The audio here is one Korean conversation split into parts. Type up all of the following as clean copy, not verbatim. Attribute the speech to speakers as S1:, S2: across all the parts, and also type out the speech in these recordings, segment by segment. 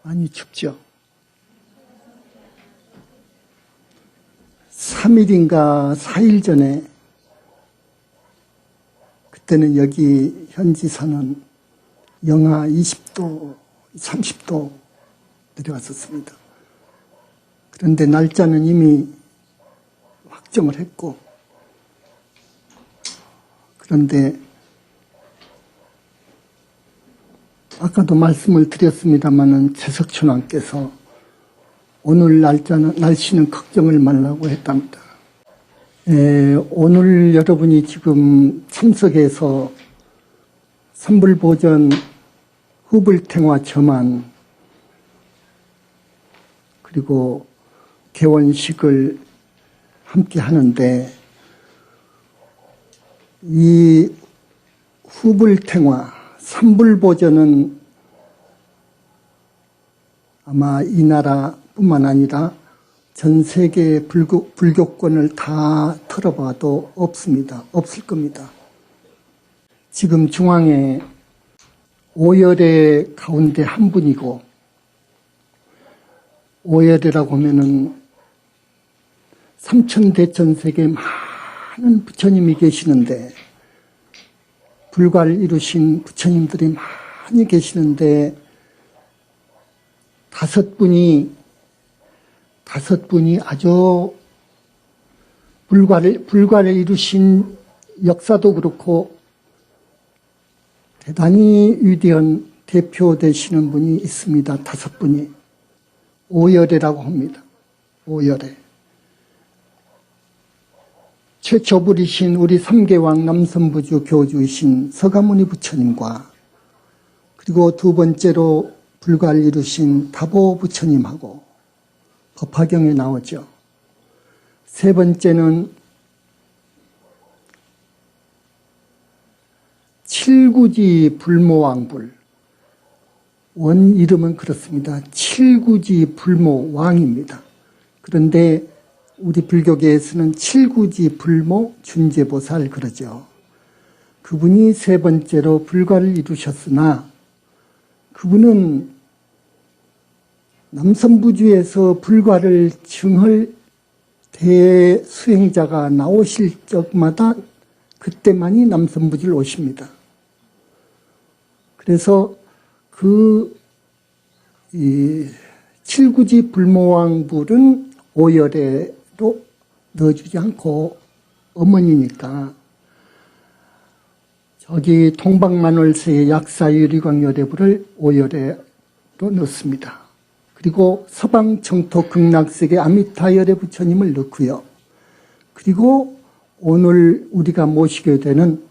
S1: 많이 춥죠. 3일인가 4일 전에, 그때는 여기 현지사는 영하 20도, 30도 내려왔었습니다. 그런데 날짜는 이미 확정을 했고, 그런데 아까도 말씀을 드렸습니다마는 최석춘왕께서 오늘 날씨는 걱정을 말라고 했답니다. 오늘 여러분이 지금 참석해서 산불보전 후불탱화 점안 그리고 개원식을 함께 하는데, 이 후불탱화 산불보전은 아마 이 나라뿐만 아니라 전 세계 불교권을 다 털어봐도 없을 겁니다. 지금 중앙에 오열의 가운데 한 분이고, 오열이라고 하면은 삼천대천세계 많은 부처님이 계시는데, 불과를 이루신 부처님들이 많이 계시는데, 다섯 분이 아주 불과를 이루신 역사도 그렇고 대단히 위대한 대표 되시는 분이 있습니다. 다섯 분이. 오열애라고 합니다. 오열애. 최초불이신 우리 삼계왕 남선부주 교주이신 서가모니 부처님과, 그리고 두 번째로 불가를 이루신 다보 부처님하고 법화경에 나오죠. 세 번째는 칠구지 불모왕불, 원 이름은 그렇습니다. 칠구지 불모왕입니다. 그런데 우리 불교계에서는 칠구지 불모 준재보살 그러죠. 그분이 세 번째로 불가를 이루셨으나, 그분은 남선부주에서 불가를 증할 대수행자가 나오실 적마다 그때만이 남선부주를 오십니다. 그래서 칠구지 불모왕불은 오열애로 넣어주지 않고, 어머니니까 저기 동방만월세의 약사유리광열애불을 오열애로 넣습니다. 그리고 서방청토 극락세계 아미타열애 부처님을 넣고요. 그리고 오늘 우리가 모시게 되는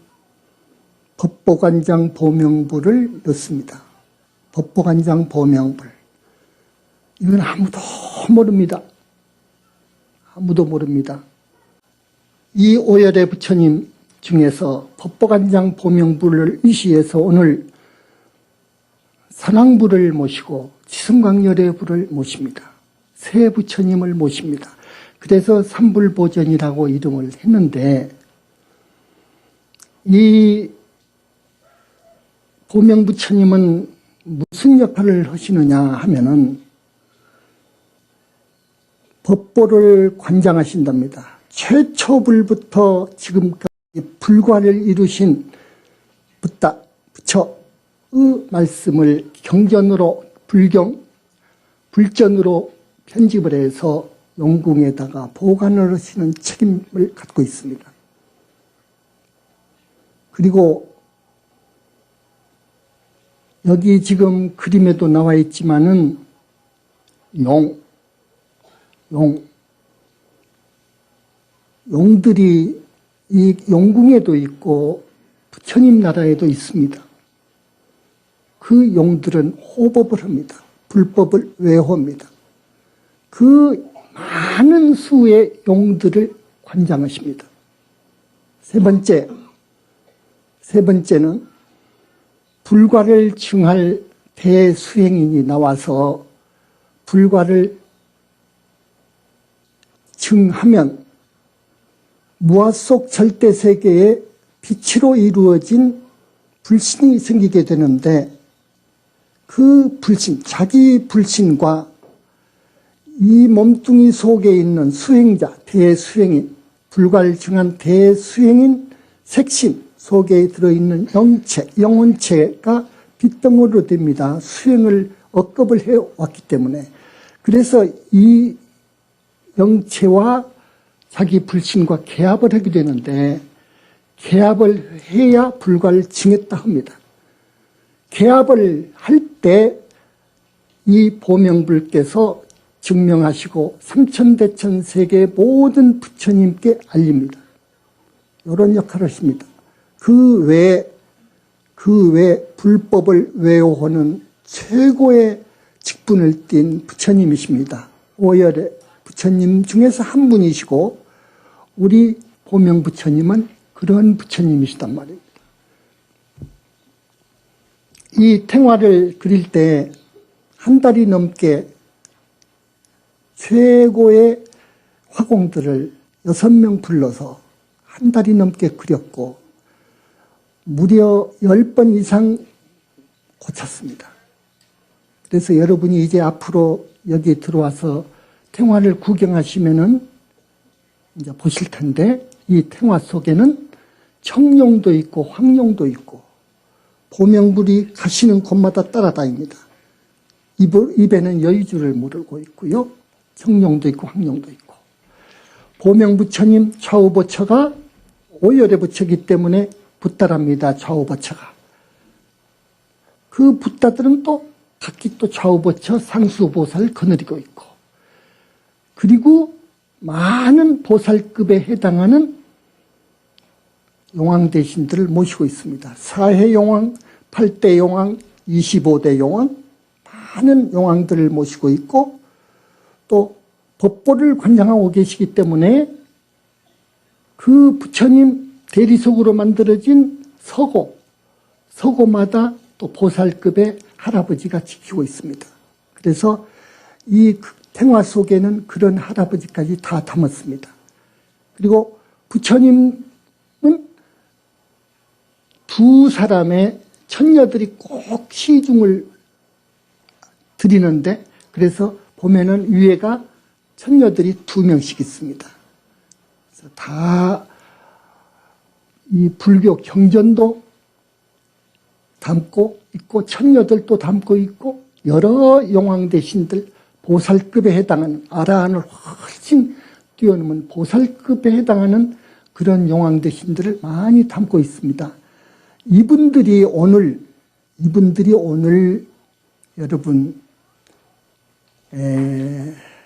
S1: 법보관장 보명불을 넣습니다. 법보관장 보명불. 이건 아무도 모릅니다. 아무도 모릅니다. 이 오열애 부처님 중에서 법보관장 보명불을 위시해서 오늘 산왕불을 모시고 지성광열애불을 모십니다. 세 부처님을 모십니다. 그래서 산불보전이라고 이름을 했는데, 이 보명부처님은 무슨 역할을 하시느냐 하면은 법보를 관장하신답니다. 최초불부터 지금까지 불과를 이루신 부처의 말씀을 경전으로 불전으로 편집을 해서 용궁에다가 보관을 하시는 책임을 갖고 있습니다. 그리고 여기 지금 그림에도 나와 있지만은 용들이 이 용궁에도 있고 부처님 나라에도 있습니다. 그 용들은 호법을 합니다. 불법을 외호합니다. 그 많은 수의 용들을 관장하십니다. 세 번째는 불과를 증할 대수행인이 나와서 불과를 증하면 무아 속 절대세계의 빛으로 이루어진 불신이 생기게 되는데 그 불신, 자기 불신과 이 몸뚱이 속에 있는 수행자, 대수행인, 불과를 증한 대수행인 색신 속에 들어있는 영체, 영혼체가 빗덩어리로 됩니다. 수행을 억겁을 해왔기 때문에. 그래서 이 영체와 자기 불신과 개합을 하게 되는데 개합을 해야 불과를 증했다 합니다. 개합을 할 때 이 보명불께서 증명하시고 삼천대천 세계 모든 부처님께 알립니다. 이런 역할을 하십니다. 그 외에 불법을 외워하는 최고의 직분을 띈 부처님이십니다. 오열의 부처님 중에서 한 분이시고 우리 보명부처님은 그런 부처님이시단 말입니다. 이 탱화를 그릴 때 한 달이 넘게 최고의 화공들을 6명 불러서 한 달이 넘게 그렸고 무려 10번 이상 고쳤습니다. 그래서 여러분이 이제 앞으로 여기 들어와서 탱화를 구경하시면은 이제 보실 텐데 이 탱화 속에는 청룡도 있고 황룡도 있고 보명불이 가시는 곳마다 따라다닙니다. 입에는 여의주를 물고 있고요. 청룡도 있고 황룡도 있고 보명부처님 좌우보처가 오열의 부처이기 때문에 붓다랍니다. 좌우보처가. 그 붓다들은 또 각기 또 좌우보처 상수보살을 거느리고 있고 그리고 많은 보살급에 해당하는 용왕대신들을 모시고 있습니다. 4회 용왕, 8대 용왕, 25대 용왕 많은 용왕들을 모시고 있고 또 법보를 관장하고 계시기 때문에 그 부처님 대리석으로 만들어진 서고마다 또 보살급의 할아버지가 지키고 있습니다. 그래서 이 탱화 속에는 그런 할아버지까지 다 담았습니다. 그리고 부처님은 두 사람의 천녀들이 꼭 시중을 드리는데 그래서 보면은 위에가 천녀들이 2명씩 있습니다. 그래서 다 이 불교 경전도 담고 있고 천녀들도 담고 있고 여러 용왕 대신들 보살급에 해당하는 아라한을 훨씬 뛰어넘은 보살급에 해당하는 그런 용왕 대신들을 많이 담고 있습니다. 이분들이 오늘 여러분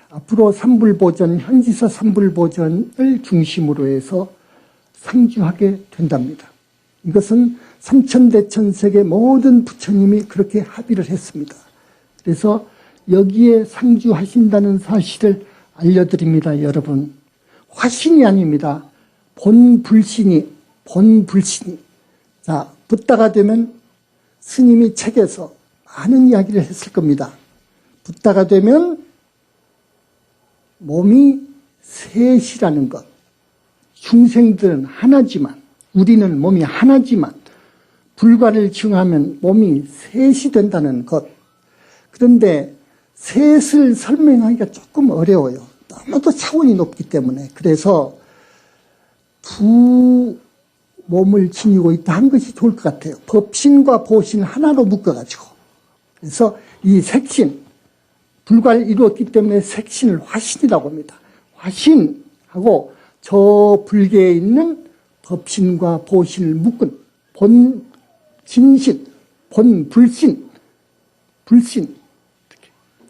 S1: 앞으로 삼불보전, 현지사 삼불보전을 중심으로 해서 상주하게 된답니다. 이것은 삼천대천세계 모든 부처님이 그렇게 합의를 했습니다. 그래서 여기에 상주하신다는 사실을 알려드립니다. 여러분 화신이 아닙니다. 본불신이 자 붓다가 되면 스님이 책에서 많은 이야기를 했을 겁니다. 붓다가 되면 몸이 셋이라는 것. 중생들은 하나지만 우리는 몸이 하나지만 불과를 증하면 몸이 셋이 된다는 것. 그런데 셋을 설명하기가 조금 어려워요. 너무도 차원이 높기 때문에. 그래서 두 몸을 지니고 있다 한 것이 좋을 것 같아요. 법신과 보신 하나로 묶어가지고. 그래서 이 색신, 불과를 이루었기 때문에 색신을 화신이라고 합니다. 화신하고 저 불계에 있는 법신과 보신을 묶은 본진신, 본불신, 불신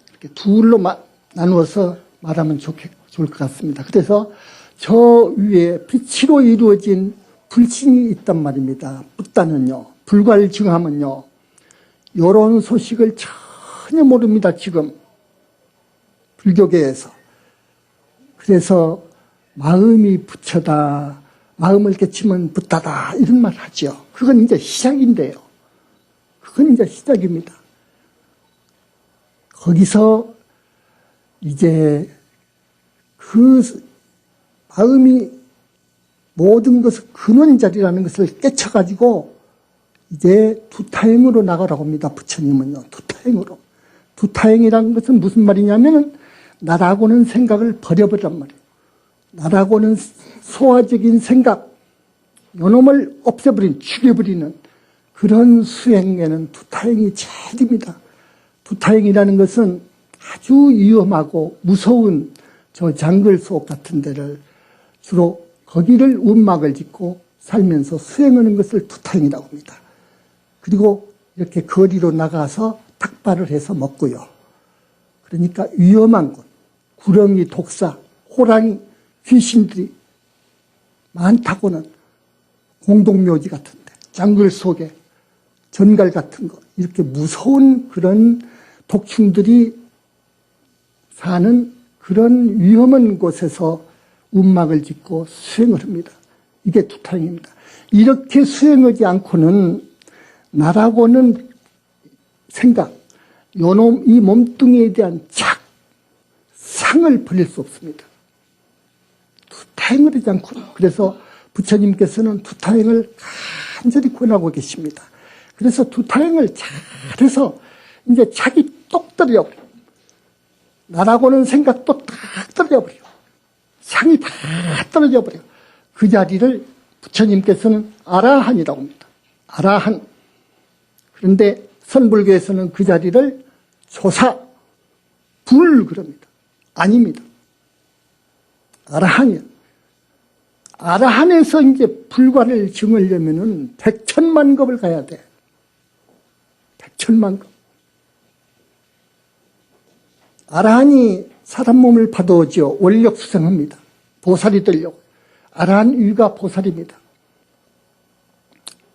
S1: 이렇게 둘로 나누어서 말하면 좋을 것 같습니다. 그래서 저 위에 빛으로 이루어진 불신이 있단 말입니다. 붓다는요. 불과를 증하면요. 이런 소식을 전혀 모릅니다. 지금 불교계에서. 그래서 마음이 부처다. 마음을 깨치면 붓다다. 이런 말 하죠. 그건 이제 시작인데요. 그건 이제 시작입니다. 거기서 이제 그 마음이 모든 것을 근원 자리라는 것을 깨쳐가지고 이제 두타행으로 나가라고 합니다. 부처님은요. 두타행으로. 두타행이라는 것은 무슨 말이냐면은 나라고는 생각을 버려버리란 말이에요. 나라고는 소화적인 생각, 요놈을 없애버린, 죽여버리는 그런 수행에는 두타행이 제일입니다. 두타행이라는 것은 아주 위험하고 무서운 저 장글 속 같은 데를 주로 거기를 움막을 짓고 살면서 수행하는 것을 두타행이라고 합니다. 그리고 이렇게 거리로 나가서 탁발을 해서 먹고요. 그러니까 위험한 곳, 구렁이, 독사, 호랑이, 귀신들이 많다고는 공동묘지 같은데, 장글 속에 전갈 같은 거, 이렇게 무서운 그런 독충들이 사는 그런 위험한 곳에서 움막을 짓고 수행을 합니다. 이게 두타행입니다. 이렇게 수행하지 않고는 나라고는 생각, 요놈 이 몸뚱이에 대한 상을 버릴 수 없습니다. 두타행을 하지 않고는. 그래서 부처님께서는 두타행을 간절히 권하고 계십니다. 그래서 두타행을 잘해서 이제 자기 똑 떨어져버려. 나라고는 생각도 딱 떨어져버려. 상이 다 떨어져버려. 그 자리를 부처님께서는 아라한이라고 합니다. 아라한. 그런데 선불교에서는 그 자리를 조사, 불 그럽니다. 아닙니다. 아라한이요. 아라한에서 이제 불과를 증하려면은 100,000,000급을 가야 돼. 100,000,000급. 아라한이 사람 몸을 받아오죠. 원력 수생합니다. 보살이 되려고. 아라한 위가 보살입니다.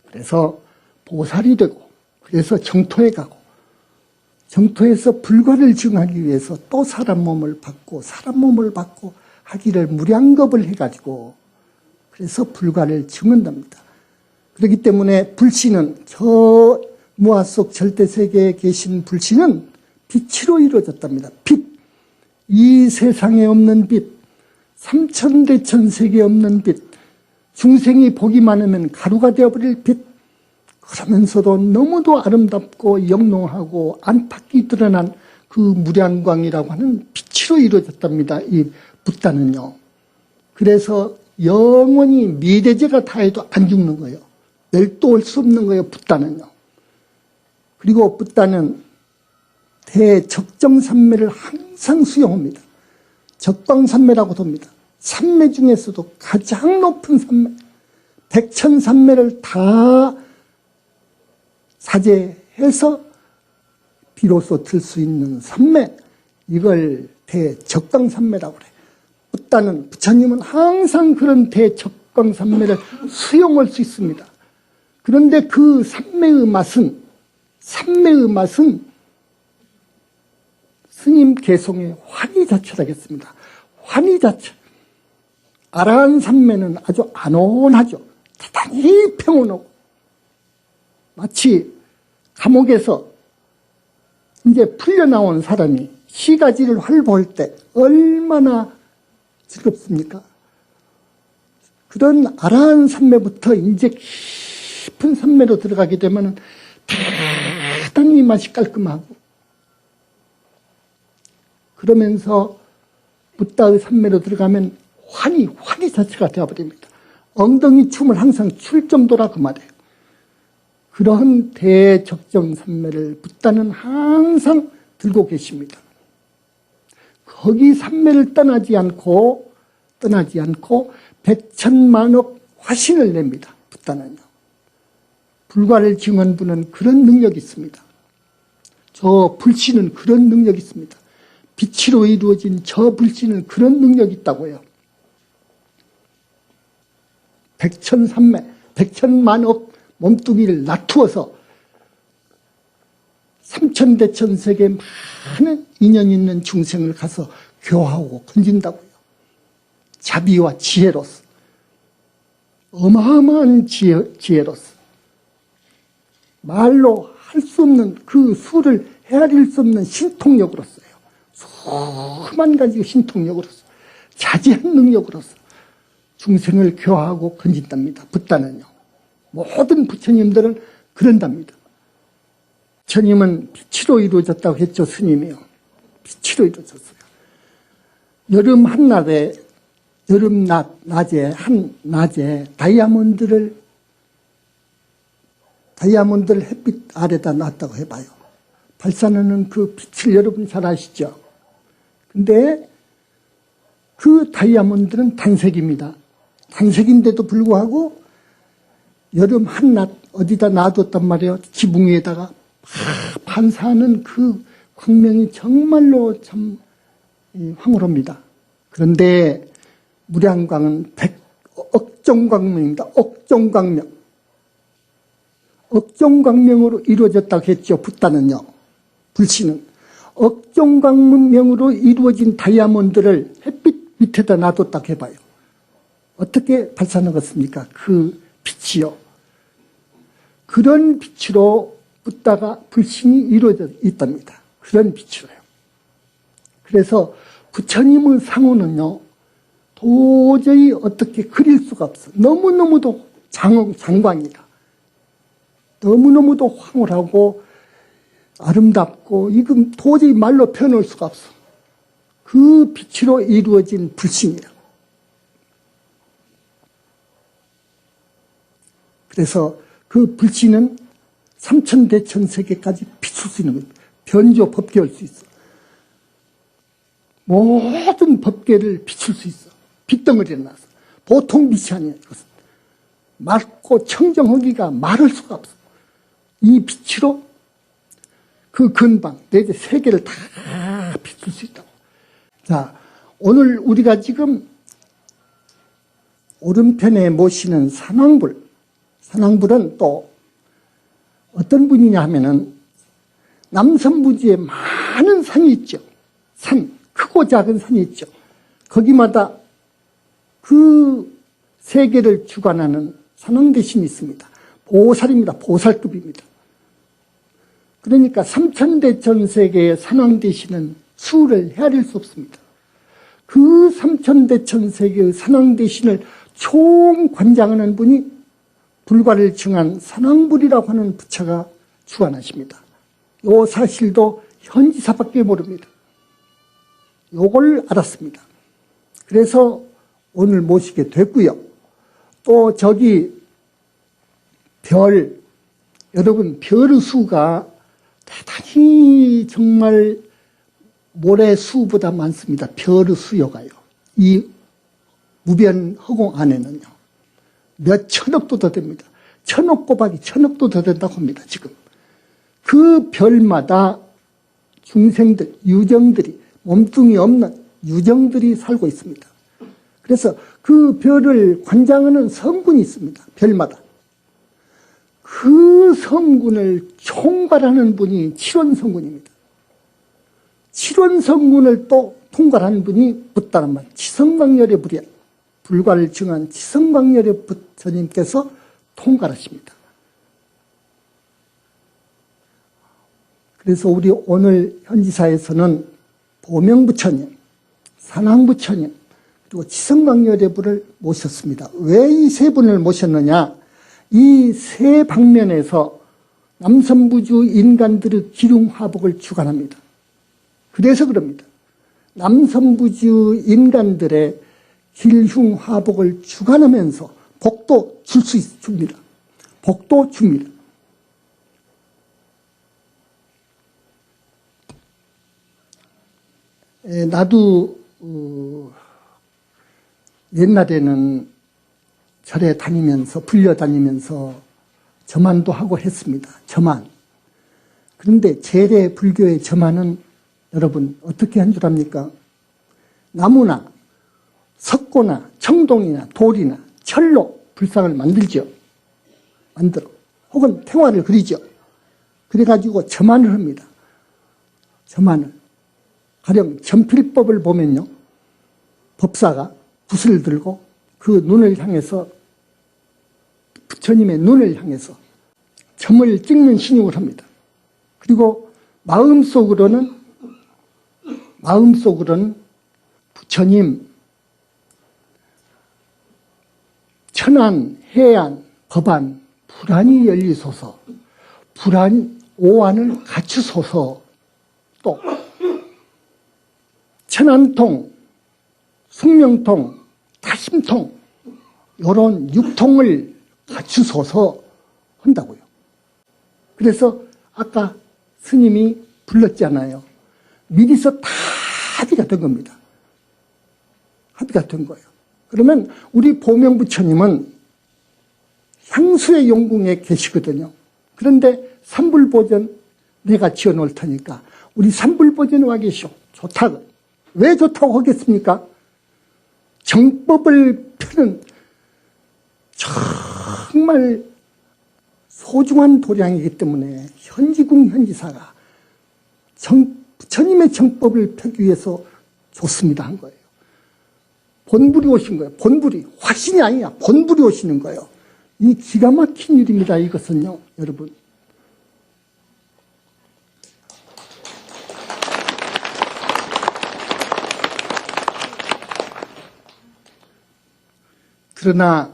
S1: 그래서 보살이 되고, 그래서 정토에 가고, 정토에서 불과를 증하기 위해서 또 사람 몸을 받고 하기를 무량겁을 해가지고, 그래서 불과를 증한답니다. 그렇기 때문에 불신은, 저 무아 속 절대세계에 계신 불신은 빛으로 이루어졌답니다. 빛. 이 세상에 없는 빛. 삼천대천세계에 없는 빛. 중생이 복이 많으면 가루가 되어버릴 빛. 그러면서도 너무도 아름답고 영롱하고 안팎이 드러난 그 무량광이라고 하는 빛으로 이루어졌답니다. 이 붓다는요. 그래서 영원히 미래제가 다해도 안 죽는 거예요. 멸도할 수 없는 거예요. 붓다는요. 그리고 붓다는 대적정산매를 항상 수용합니다. 적방산매라고도 합니다. 산매 중에서도 가장 높은 산매, 백천산매를 다 사죄해서 비로소 들 수 있는 산매, 이걸 대적방산매라고 그래. 붓다는, 부처님은 항상 그런 대적방산매를 수용할 수 있습니다. 그런데 그 산매의 맛은 스님 개송의 환희자체라겠습니다. 환희자체. 아라한 산매는 아주 안온하죠. 대단히 평온하고. 마치 감옥에서 이제 풀려나온 사람이 시가지를 활보할 때 얼마나 즐겁습니까? 그런 아라한 산매부터 이제 깊은 산매로 들어가게 되면 대단히 맛이 깔끔하고, 그러면서 붓다의 산매로 들어가면 환희 자체가 되어버립니다. 엉덩이 춤을 항상 출 정도라 그 말이에요. 그런 대적정 산매를 붓다는 항상 들고 계십니다. 거기 산매를 떠나지 않고 백천만억 화신을 냅니다. 붓다는요. 불과를 증한 분은 그런 능력이 있습니다. 저 불신은 그런 능력이 있습니다. 빛으로 이루어진 저 불신은 그런 능력이 있다고요. 백천산매, 백천만억 몸뚱이를 놔두어서 삼천대천세계 많은 인연 있는 중생을 가서 교화하고 건진다고요. 자비와 지혜로서, 어마어마한 지혜로서, 말로 할 수 없는 그 수를 헤아릴 수 없는 신통력으로서요. 수만 가지 신통력으로서, 자제한 능력으로서 중생을 교화하고 건진답니다. 붓다는요. 모든 부처님들은 그런답니다. 부처님은 빛으로 이루어졌다고 했죠. 스님이요. 빛으로 이루어졌어요. 여름 한낮에 다이아몬드를 햇빛 아래다 놨다고 해봐요. 발산하는 그 빛을 여러분 잘 아시죠? 근데 그 다이아몬드는 단색입니다. 단색인데도 불구하고 여름 한낮 어디다 놔뒀단 말이에요. 지붕 위에다가 반사하는 그 광명이 정말로 참 황홀합니다. 그런데 무량광은 억종광명입니다. 억종광명. 억종광명으로 이루어졌다고 했죠. 붓다는요. 불씨는. 억종광명으로 이루어진 다이아몬드를 햇빛 밑에다 놔뒀다고 해봐요. 어떻게 발산하겠습니까? 그 빛이요. 그런 빛으로 붓다가 불신이 이루어져 있답니다. 그런 빛으로요. 그래서 부처님의 상호는요, 도저히 어떻게 그릴 수가 없어. 너무너무도 장광이다. 너무너무도 황홀하고 아름답고, 이건 도저히 말로 표현할 수가 없어. 그 빛으로 이루어진 불신이야. 그래서 그 불신은 삼천대천세계까지 비출 수 있는 겁니다. 변조 법계할 수 있어. 모든 법계를 비출 수 있어. 빛덩어리에 나서. 보통 빛이 아니야, 이것은. 맑고 청정하기가 말할 수가 없어. 이 빛으로 그 근방, 내지 세계를 다 비출 수 있다고. 자, 오늘 우리가 지금 오른편에 모시는 산왕불. 산왕불은 또 어떤 분이냐 하면은 남선부지에 많은 산이 있죠. 산, 크고 작은 산이 있죠. 거기마다 그 세계를 주관하는 산왕대신이 있습니다. 보살입니다. 보살급입니다. 그러니까 삼천대천세계의 산왕대신은 수를 헤아릴 수 없습니다. 그 삼천대천세계의 산왕대신을 총관장하는 분이 불과를 증한 산왕불이라고 하는 부처가 주관하십니다. 요 사실도 현지사밖에 모릅니다. 요걸 알았습니다. 그래서 오늘 모시게 됐고요. 또 저기 여러분 별의 수가 대단히 정말 모래 수보다 많습니다. 별의 수요가요. 이 무변 허공 안에는요. 몇 천억도 더 됩니다. 천억 곱하기 천억도 더 된다고 합니다. 지금. 그 별마다 중생들, 유정들이, 몸뚱이 없는 유정들이 살고 있습니다. 그래서 그 별을 관장하는 성군이 있습니다. 별마다. 그 성군을 총괄하는 분이 칠원성군입니다. 칠원성군을 또 통괄하는 분이 붓다란 말, 지성광열의 불과를 증한 지성광열의 부처님께서 통괄하십니다. 그래서 우리 오늘 현지사에서는 보명부처님, 산왕부처님, 그리고 지성광열의 불을 모셨습니다. 왜 이 세 분을 모셨느냐? 이 세 방면에서 남선부주 인간들의 기륭화복을 주관합니다. 그래서 그럽니다. 남선부주 인간들의 길흉화복을 주관하면서 복도 줄 수 있습니다. 복도 줍니다. 나도 옛날에는 절에 다니면서 불려다니면서 점안도 하고 했습니다. 점안. 그런데 재래 불교의 점안은 여러분 어떻게 한 줄 압니까? 나무나 석고나 청동이나 돌이나 철로 불상을 만들죠. 혹은 태화를 그리죠. 그래가지고 점안을 합니다. 점안을. 가령 점필법을 보면요. 법사가 붓을 들고 그 눈을 향해서 부처님의 눈을 향해서 점을 찍는 신용을 합니다. 그리고 마음속으로는 부처님 천안, 해안, 법안, 불안이 열리소서. 오한을 갖추소서. 또 천안통, 숙명통, 다심통 이런 육통을 갖추소서 한다고요. 그래서 아까 스님이 불렀잖아요. 미리서 다 합의가 된 겁니다. 합의가 된 거예요. 그러면 우리 보명부처님은 향수의 용궁에 계시거든요. 그런데 삼불보전 내가 지어놓을 테니까 우리 삼불보전에 와 계시오. 좋다고. 왜 좋다고 하겠습니까? 정법을 펴는 정말 소중한 도량이기 때문에 현지궁 현지사가 부처님의 정법을 펴기 위해서 좋습니다 한 거예요. 본불이 오신 거예요. 본불이. 화신이 아니야. 본불이 오시는 거예요. 이 기가 막힌 일입니다. 이것은요. 여러분. 그러나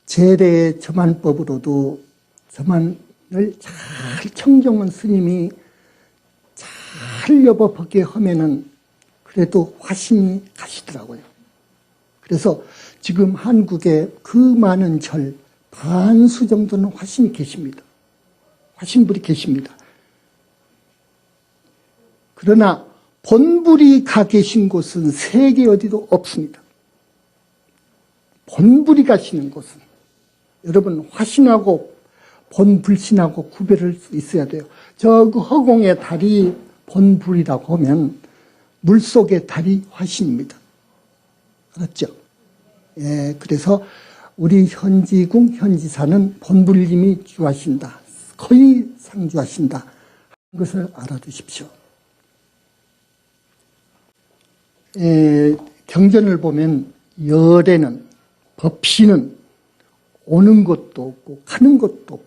S1: 제례의 점안법으로도 점안을 잘 청정원 스님이 잘 여법하게 하면은 그래도 화신이 가시더라고요. 그래서 지금 한국에 그 많은 절 반수 정도는 화신이 계십니다. 화신불이 계십니다. 그러나 본불이 가 계신 곳은 세계 어디도 없습니다. 본불이 가시는 곳은 여러분 화신하고 본불신하고 구별할 수 있어야 돼요. 저 허공의 달이 본불이라고 하면 물속의 달이 화신입니다. 알았죠? 예, 그래서 우리 현지궁 현지사는 본불님이 주하신다. 거의 상주하신다. 그것을 알아두십시오. 경전을 보면 열에는 법신은 오는 것도 없고 가는 것도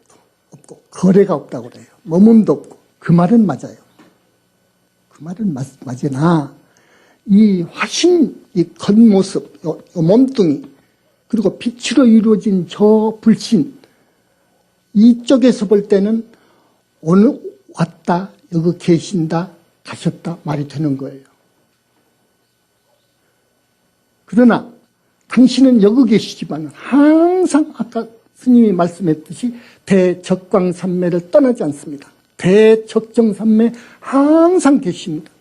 S1: 없고 거래가 없다고 그래요. 머문도 없고. 그 말은 맞아요. 그 말은 맞으나 이 화신, 이 겉모습, 요 몸뚱이 그리고 빛으로 이루어진 저 불신 이쪽에서 볼 때는 오늘 왔다 여기 계신다 가셨다 말이 되는 거예요. 그러나 당신은 여기 계시지만 항상 아까 스님이 말씀했듯이 대적광산매를 떠나지 않습니다. 대적정산매 항상 계십니다.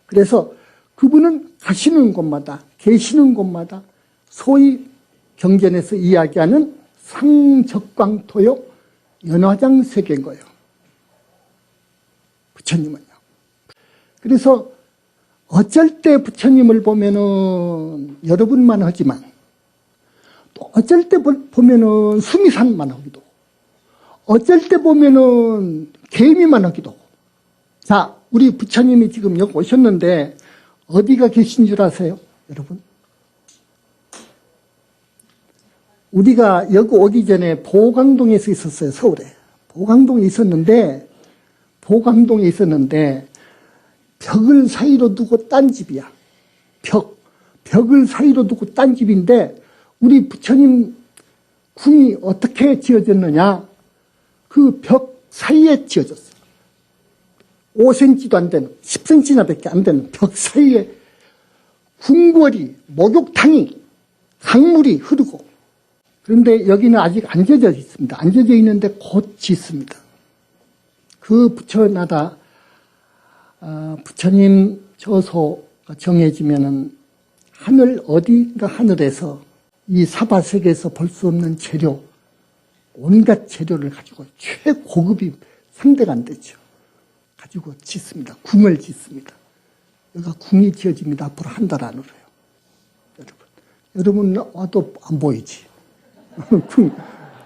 S1: 그래서 그분은 가시는 곳마다 계시는 곳마다 소위 경전에서 이야기하는 상적광토요 연화장 세계인 거예요. 부처님은요. 그래서 어쩔 때 부처님을 보면은 여러분만 하지만 또 어쩔 때 보면은 수미산만 하기도 어쩔 때 보면은 개미만 하기도 하고. 자, 우리 부처님이 지금 여기 오셨는데 어디가 계신 줄 아세요? 여러분? 우리가 여기 오기 전에 보강동에서 있었어요. 서울에. 보강동에 있었는데 벽을 사이로 두고 딴 집이야. 벽을 사이로 두고 딴 집인데 우리 부처님 궁이 어떻게 지어졌느냐? 그 벽 사이에 지어졌어. 5cm도 안 되는, 10cm나 밖에 안 되는 벽 사이에 궁궐이, 목욕탕이, 강물이 흐르고. 그런데 여기는 아직 안 젖어 있습니다. 안 젖어 있는데 곧 짓습니다. 그 부처마다 부처님 저소가 정해지면은 하늘 어디가 하늘에서 이 사바세계에서 볼 수 없는 재료, 온갖 재료를 가지고 최고급이 상대가 안 되죠. 가지고 짓습니다. 궁을 짓습니다. 여기가 궁이 지어집니다. 앞으로 한 달 안으로요. 여러분 와도 안 보이지.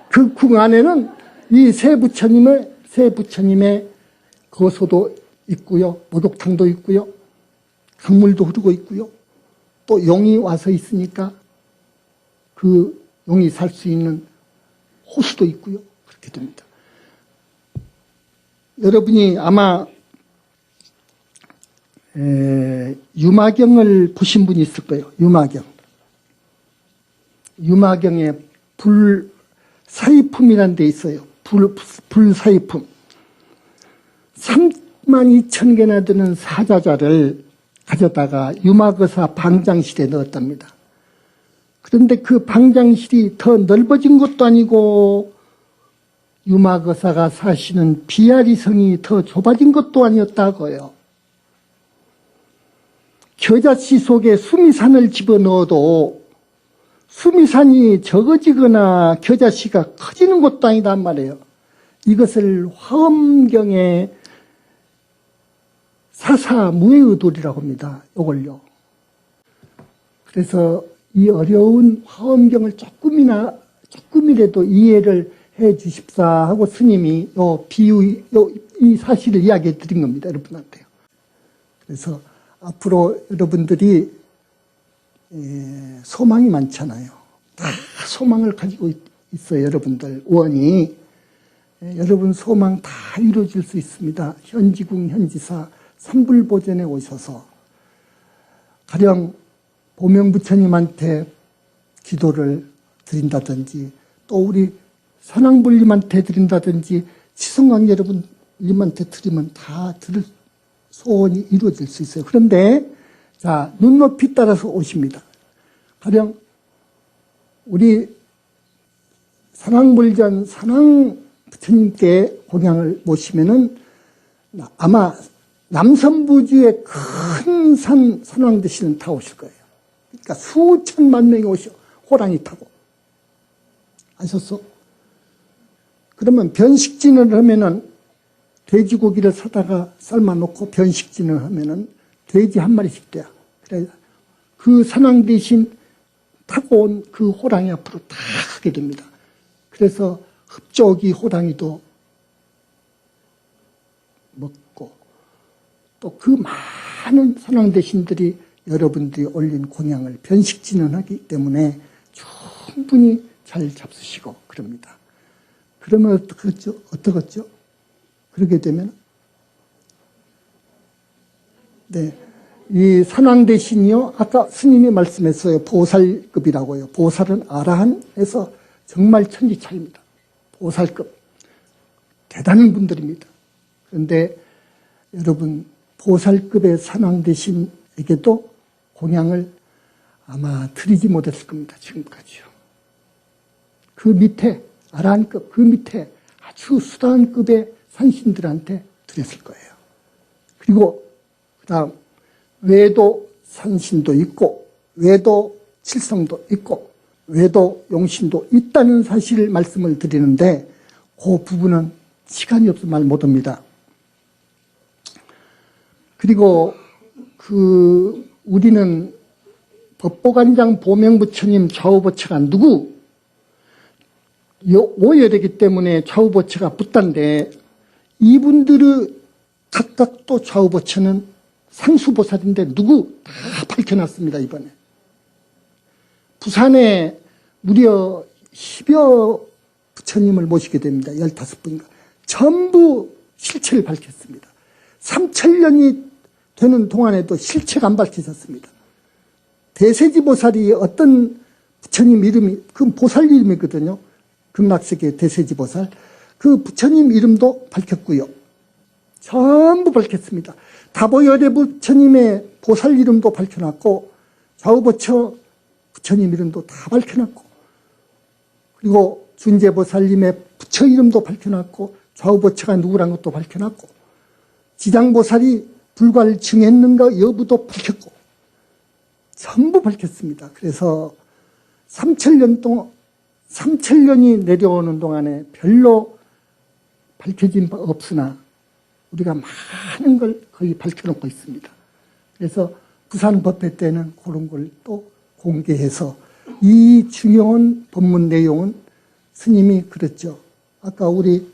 S1: 그 궁 안에는 이 세 부처님의 거소도 있고요. 목욕탕도 있고요. 강물도 흐르고 있고요. 또 용이 와서 있으니까 그 용이 살 수 있는 호수도 있고요. 그렇게 됩니다. 여러분이 아마 유마경을 보신 분이 있을 거예요. 유마경에 불사위품이라는 데 있어요. 불사위품. 32,000개나 되는 사자자를 가져다가 유마거사 방장실에 넣었답니다. 그런데 그 방장실이 더 넓어진 것도 아니고 유마거사가 사시는 비아리성이 더 좁아진 것도 아니었다고요. 겨자씨 속에 수미산을 집어넣어도 수미산이 적어지거나 겨자씨가 커지는 것도 아니단 말이에요. 이것을 화엄경의 사사무의의돌이라고 합니다. 이걸요. 그래서 이 어려운 화엄경을 조금이라도 이해를 해 주십사 하고 스님이 이 사실을 이야기해 드린 겁니다. 여러분한테요. 그래서 앞으로 여러분들이 소망이 많잖아요. 다 소망을 가지고 있어요. 여러분들 원이. 여러분 소망 다 이루어질 수 있습니다. 현지궁 현지사 삼불보전에 오셔서 가령 보명부처님한테 기도를 드린다든지 또 우리 선왕불님한테 드린다든지 치성강 여러분님한테 드리면 다 들을 소원이 이루어질 수 있어요. 그런데 자 눈높이 따라서 오십니다. 가령 우리 선왕불전 선왕부처님께 공양을 모시면은 아마 남선부지의 큰 산 선왕대신은 다 오실 거예요. 그러니까 수천만 명이 오셔 호랑이 타고 아셨어? 그러면 변식진을 하면은 돼지고기를 사다가 삶아놓고 변식진을 하면은 돼지 한 마리씩 돼요. 그래 그 선왕 대신 타고 온 그 호랑이 앞으로 다 가게 됩니다. 그래서 흡족이 호랑이도 먹고 또 그 많은 선왕 대신들이 여러분들이 올린 공양을 변식진언하기 때문에 충분히 잘 잡수시고 그럽니다. 그러면 어떻겠죠? 그러게 되면 네, 이 선왕 대신이요 아까 스님이 말씀했어요. 보살급이라고요. 보살은 아라한에서 정말 천지차이입니다. 보살급 대단한 분들입니다. 그런데 여러분 보살급의 선왕 대신에게도 공양을 아마 드리지 못했을 겁니다. 지금까지요. 그 밑에 아라한급 그 밑에 아주 수단급의 산신들한테 드렸을 거예요. 그리고 그 다음 외도 산신도 있고 외도 칠성도 있고 외도 용신도 있다는 사실을 말씀을 드리는데 그 부분은 시간이 없어 말 못합니다. 그리고 우리는 법보관장 보명부처님 좌우보처가 누구? 오열이기 때문에 좌우보처가 붙단데 이분들의 각각 또 좌우보처는 상수보살인데 누구? 다 밝혀놨습니다. 이번에. 부산에 무려 10여 부처님을 모시게 됩니다. 15분인가. 전부 실체를 밝혔습니다. 3000년이 되는 동안에도 실체가 안 밝혀졌습니다. 대세지보살이 어떤 부처님 이름이, 그 보살 이름이거든요. 극락세계 대세지보살. 그 부처님 이름도 밝혔고요. 전부 밝혔습니다. 다보열의 부처님의 보살 이름도 밝혀놨고 좌우보처 부처님 이름도 다 밝혀놨고 그리고 준재보살님의 부처 이름도 밝혀놨고 좌우보처가 누구란 것도 밝혀놨고 지장보살이 불과를 증했는가 여부도 밝혔고 전부 밝혔습니다. 그래서 3000년 동안 3000년이 내려오는 동안에 별로 밝혀진 바 없으나 우리가 많은 걸 거의 밝혀놓고 있습니다. 그래서 부산법회 때는 그런 걸 또 공개해서 이 중요한 법문 내용은 스님이 그랬죠. 아까 우리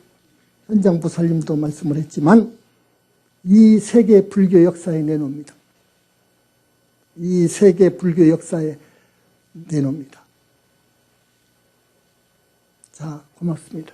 S1: 현장보살님도 말씀을 했지만 이 세계 불교 역사에 내놓습니다. 이 세계 불교 역사에 내놓습니다. 자, 고맙습니다.